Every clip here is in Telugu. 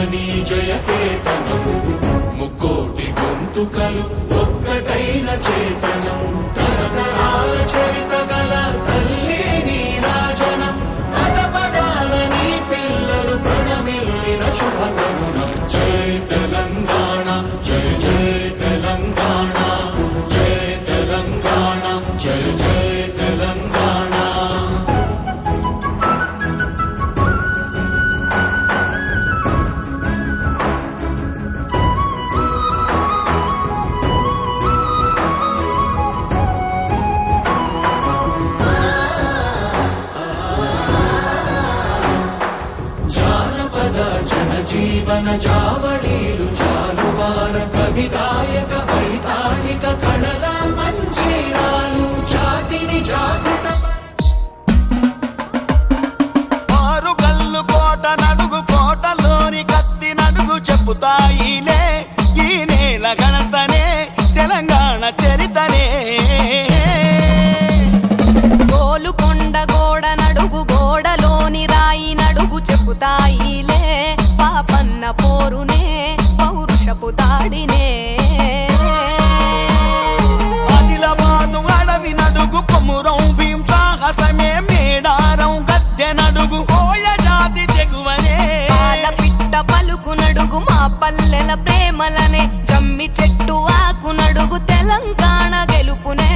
నీ జయకేతనం ముక్కోటి గొంతుకలు ఒక్కటైన చేతనం తరతరాల చరిత గల తల్లి నీ రాజనం పద పదాల నీ పిల్లలు ప్రణమిల్లిన శుభతరుణం జై తెలంగాణ జయ జయ తెలంగాణ జయ తెలంగాణ జయ జయ తెలంగాణ జీవన జావళీలు జాలువార కవిగాయక వైతాళిక కళల మంజీరాలు జాతిని జాగృత ఆరు కల్లు కోట నడుగు కోటలోని కత్తి నడుగు చెప్పుతాయిలే ఈ నేల గణతనే తెలంగాణ చరితనే గోలుకొండ గోడ నడుగు గోడలోని రాయి నడుగు చెప్పుతాయిలే పాపన్న పోరునే పౌరుషపు దాడినే ఆదిలాబాదు అడవి నడుగు కొమురం భీం సాహసమే మేడారం గద్దె నడుగు కోయ జాతి తెగువనే పాల పిట్ట పలుకు నడుగు మా పల్లెల ప్రేమలనే జమ్మి చెట్టు ఆకు నడుగు తెలంగాణ గెలుపునే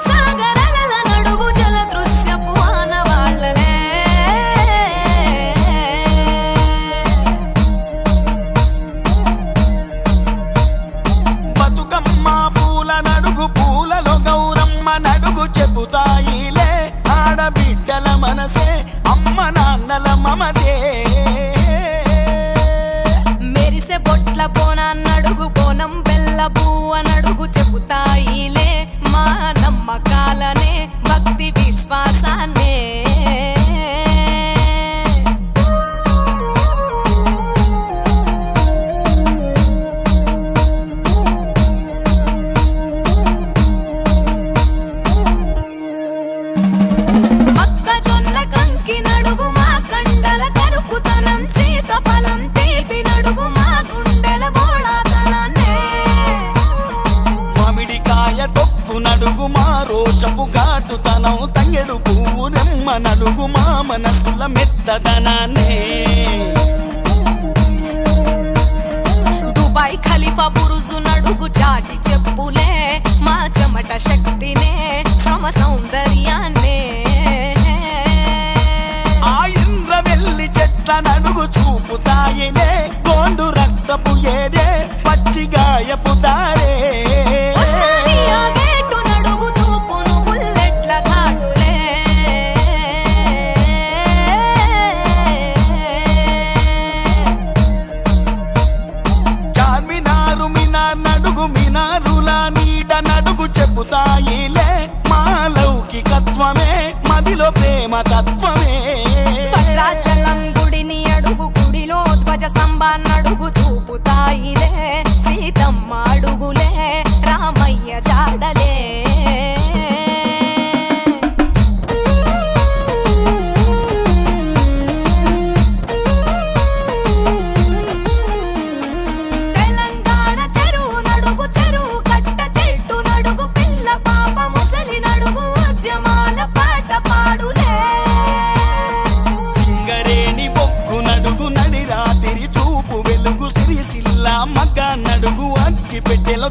సాగరల నడుగు జల దృశ్యపు ఆనవాళ్ళనే నడుగు చెబుతాయిలే ఆడబిడ్డల మనసే అమ్మ నాన్నల మమతే మెరిసే బొట్ల బోనన్నడుగు బోనం బెల్ల బువ్వ నడుగు చెబుతాయిలే మా నమ్మకాలనే భక్తి విశ్వాసాన్నే నడుగు మా రోషపు ఘాటుతనం తంగెడు పువ్వు రెమ్మ నడుగు మా మనసుల మెత్తదనాన్నే దుబాయ్ ఖలీఫా బురుజు నడుగు చాటి చెప్పులే మా చెమట శక్తినే శ్రమ సౌందర్యాన్నే ఆ ఇంద్రవెల్లి చెట్ల నడుగు చూపుతాయినే గోండు రక్తపు ఏదే పచ్చిగాయపు దారే చెబుతాయిలే మా లౌకికత్వమే మదిలో ప్రేమ తత్వమే భద్రాచలం గుడిని అడుగు గుడిలో ధ్వజ స్తంభాన్నడుగు చూపుతాయిలే సీతమ్మ అడుగులే రామయ్య జాడలే మగ్గ నడుగు అగ్గి పెట్టెల